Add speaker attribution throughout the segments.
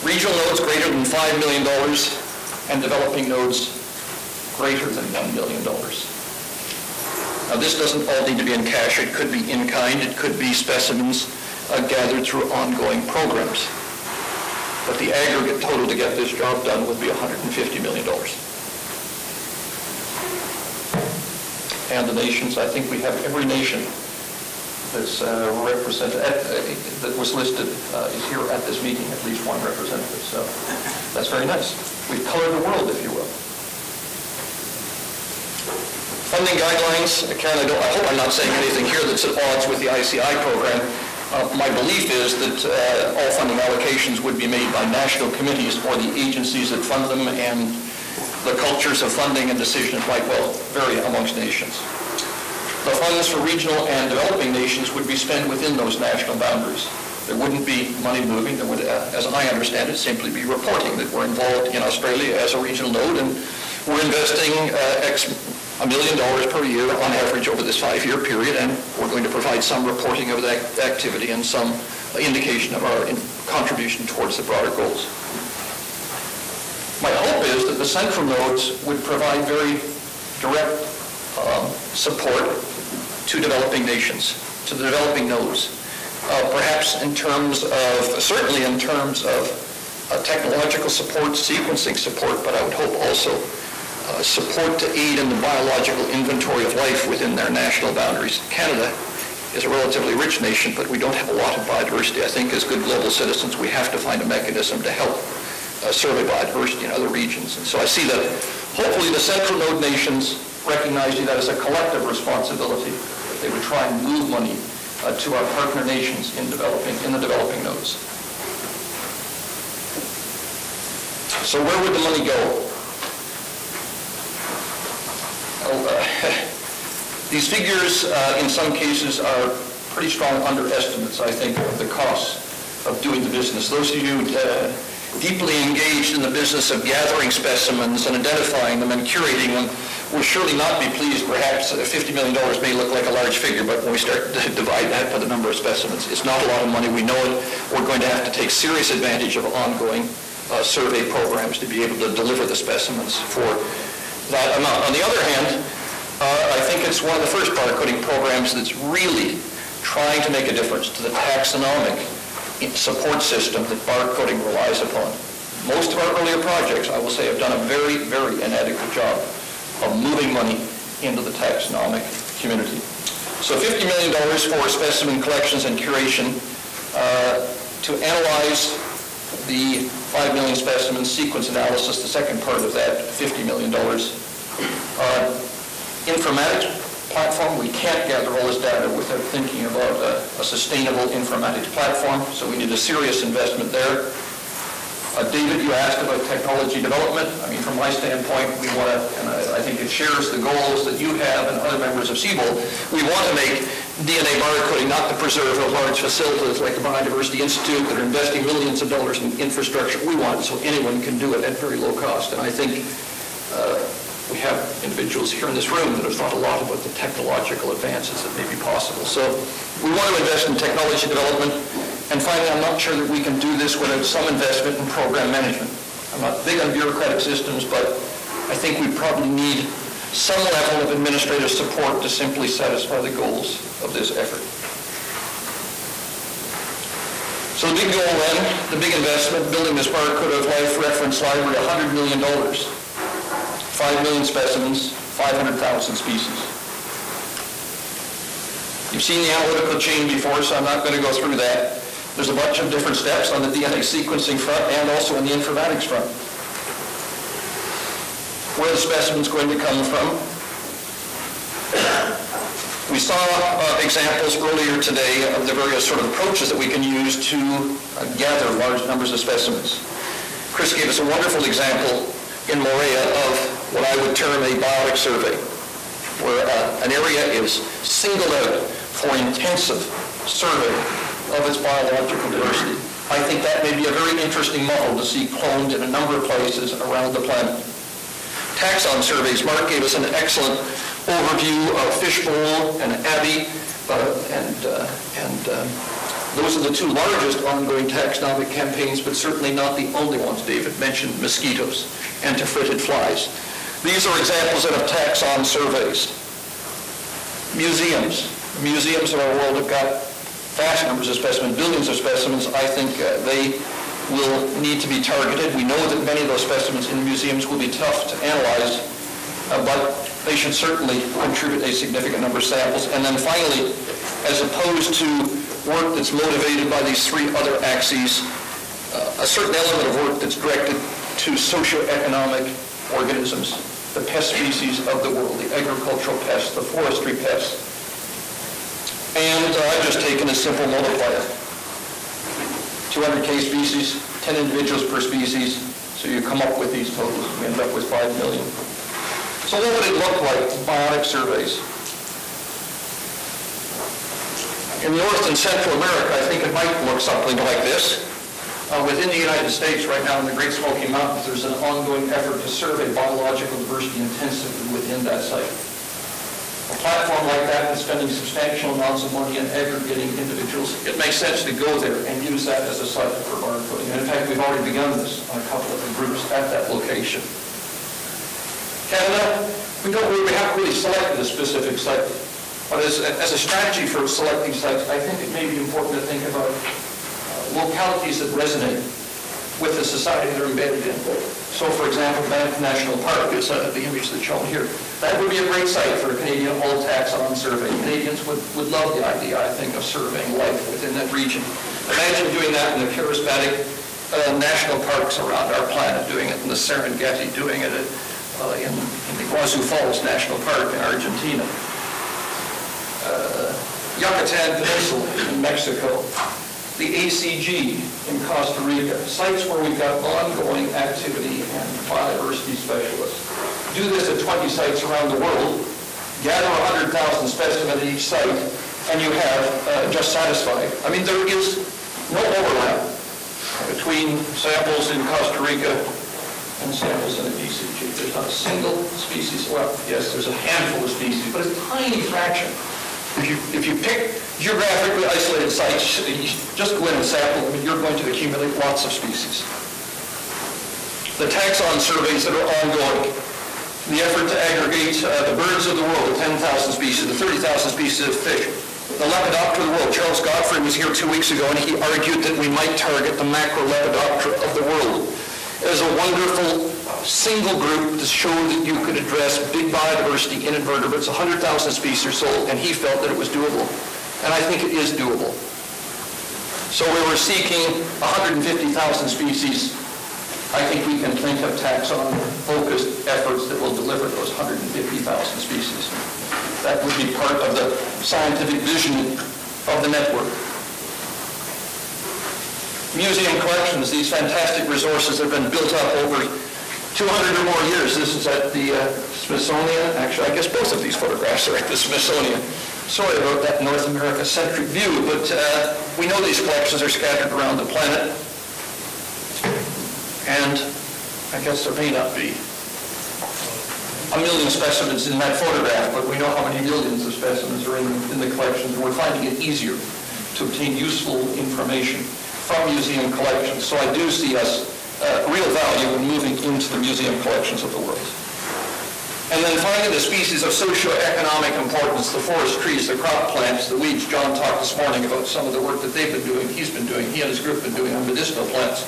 Speaker 1: Regional nodes greater than $5 million and developing nodes greater than $1 million. Now, this doesn't all need to be in cash. It could be in kind. It could be specimens gathered through ongoing programs. But the aggregate total to get this job done would be $150 million. And the nations, I think we have every nation that's represented, that was listed is here at this meeting, at least one representative. So that's very nice. We've colored the world, if you will. Funding guidelines, Karen, I hope I'm not saying anything here that's at odds with the ICI program. My belief is that all funding allocations would be made by national committees or the agencies that fund them, and the cultures of funding and decisions might well vary amongst nations. The funds for regional and developing nations would be spent within those national boundaries. There wouldn't be money moving. There would, as I understand it, simply be reporting that we're involved in Australia as a regional node, and we're investing $1 million per year on average over this 5-year period, and we're going to provide some reporting of that activity and some indication of our contribution towards the broader goals. My hope is that the central nodes would provide very direct support to developing nations, to the developing nodes. Perhaps in terms of, certainly in terms of technological support, sequencing support, but I would hope also support to aid in the biological inventory of life within their national boundaries. Canada is a relatively rich nation, but we don't have a lot of biodiversity. I think as good global citizens, we have to find a mechanism to help survey biodiversity in other regions. And so I see that hopefully the central node nations recognizing that as a collective responsibility, that they would try and move money to our partner nations in the developing nodes. So where would the money go? These figures, in some cases, are pretty strong underestimates, I think, of the costs of doing the business. Those of you deeply engaged in the business of gathering specimens and identifying them and curating them will surely not be pleased. Perhaps $50 million may look like a large figure, but when we start to divide that by the number of specimens, it's not a lot of money. We know it. We're going to have to take serious advantage of ongoing survey programs to be able to deliver the specimens for that amount. On the other hand, I think it's one of the first barcoding programs that's really trying to make a difference to the taxonomic support system that barcoding relies upon. Most of our earlier projects, I will say, have done a very, very inadequate job of moving money into the taxonomic community. So $50 million for specimen collections and curation to analyze the 5 million specimens, sequence analysis, the second part of that, $50 million. Informatics platform, we can't gather all this data without thinking about a sustainable informatics platform, so we need a serious investment there. David, you asked about technology development. I mean, from my standpoint, we want to, and I think it shares the goals that you have and other members of iBOL, we want to make DNA barcoding not the preserve of large facilities like the Biodiversity Institute that are investing millions of dollars in infrastructure. We want it so anyone can do it at very low cost. And I think we have individuals here in this room that have thought a lot about the technological advances that may be possible. So we want to invest in technology development. And finally, I'm not sure that we can do this without some investment in program management. I'm not big on bureaucratic systems, but I think we probably need some level of administrative support to simply satisfy the goals of this effort. So the big goal then, the big investment, building this barcode of life reference library, $100 million, 5 million specimens, 500,000 species. You've seen the analytical chain before, so I'm not going to go through that. There's a bunch of different steps on the DNA sequencing front and also on the informatics front. Where the specimen's going to come from. We saw examples earlier today of the various sort of approaches that we can use to gather large numbers of specimens. Chris gave us a wonderful example in Morea of what I would term a biotic survey, where an area is singled out for intensive survey of its biological diversity. I think that may be a very interesting model to see cloned in a number of places around the planet. Taxon surveys, Mark gave us an excellent overview of Fishbowl and Abbey and Those are the two largest ongoing taxonomic campaigns, but certainly not the only ones. David mentioned mosquitoes and tephritid flies. These are examples of taxon surveys. Museums. Museums in our world have got vast numbers of specimens, billions of specimens. I think they will need to be targeted. We know that many of those specimens in museums will be tough to analyze, but they should certainly contribute a significant number of samples. And then finally, as opposed to work that's motivated by these three other axes, a certain element of work that's directed to socioeconomic organisms, the pest species of the world, the agricultural pests, the forestry pests. And I've just taken a simple multiplier. 200K species, 10 individuals per species, so you come up with these totals. We end up with 5 million. So what would it look like, biotic surveys? In North and Central America, I think it might look something like this. Within the United States right now in the Great Smoky Mountains, there's an ongoing effort to survey biological diversity intensively within that site. A platform like that is spending substantial amounts of money in aggregating individuals. It makes sense to go there and use that as a site for barcoding. And in fact, we've already begun this on a couple of the groups at that location. Canada, we haven't really selected a specific site. But as a strategy for selecting sites, I think it may be important to think about localities that resonate with the society they're embedded in. So, for example, Banff National Park is the image that's shown here. That would be a great site for a Canadian whole taxon survey. Canadians would love the idea, I think, of surveying life within that region. Imagine doing that in the charismatic national parks around our planet, doing it in the Serengeti, doing it in the Iguazu Falls National Park in Argentina. Yucatan Peninsula in Mexico. The ACG in Costa Rica, sites where we've got ongoing activity and biodiversity specialists. Do this at 20 sites around the world, gather 100,000 specimens at each site, and you have just satisfied. I mean, there is no overlap between samples in Costa Rica and samples in the ACG. There's not a single species. Well, yes, there's a handful of species, but it's a tiny fraction. If you pick geographically isolated sites, just go in and sample them, and you're going to accumulate lots of species. The taxon surveys that are ongoing, the effort to aggregate the birds of the world, the 10,000 species, the 30,000 species of fish, the Lepidoptera of the world. Charles Godfrey was here 2 weeks ago, and he argued that we might target the Macrolepidoptera of the world as a wonderful single group to show that you could address big biodiversity in invertebrates, 100,000 species or so, and he felt that it was doable. And I think it is doable. So we were seeking 150,000 species. I think we can think of taxon-focused efforts that will deliver those 150,000 species. That would be part of the scientific vision of the network. Museum collections, these fantastic resources have been built up over 200 or more years. This is at the Smithsonian. Actually, I guess both of these photographs are at the Smithsonian. Sorry about that North America-centric view, but we know these collections are scattered around the planet. And I guess there may not be 1 million specimens in that photograph, but we know how many millions of specimens are in the collections, and we're finding it easier to obtain useful information from museum collections. So I do see us real value in moving into the museum collections of the world. And then finally, the species of socioeconomic importance, the forest trees, the crop plants, the weeds. John talked this morning about some of the work that they've been doing, he and his group have been doing on medicinal plants.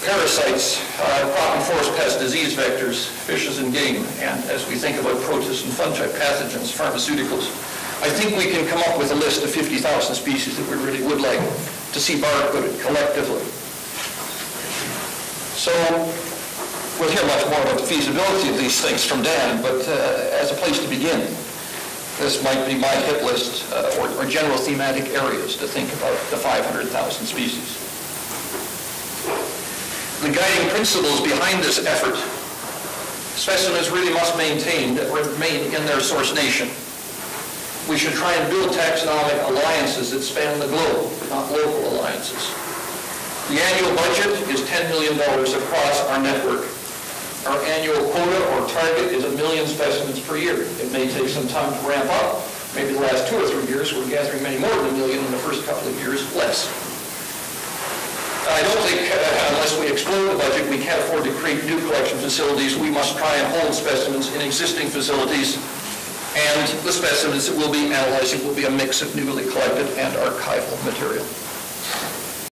Speaker 1: Parasites, crop and forest pests, disease vectors, fishes and game, and as we think about protists and fungi, pathogens, pharmaceuticals, I think we can come up with a list of 50,000 species that we really would like to see barcoded collectively. So we'll hear much more about the feasibility of these things from Dan, but as a place to begin, this might be my hit list or general thematic areas to think about the 500,000 species. The guiding principles behind this effort, specimens really must remain in their source nation. We should try and build taxonomic alliances that span the globe, not local alliances. The annual budget is $10 million across our network. Our annual quota or target is 1 million specimens per year. It may take some time to ramp up, Maybe the last 2 or 3 years, we're gathering many more than 1 million. In the first couple of years, less. I don't think, unless we explode the budget, we can't afford to create new collection facilities. We must try and hold specimens in existing facilities, and the specimens that we'll be analyzing will be a mix of newly collected and archival material.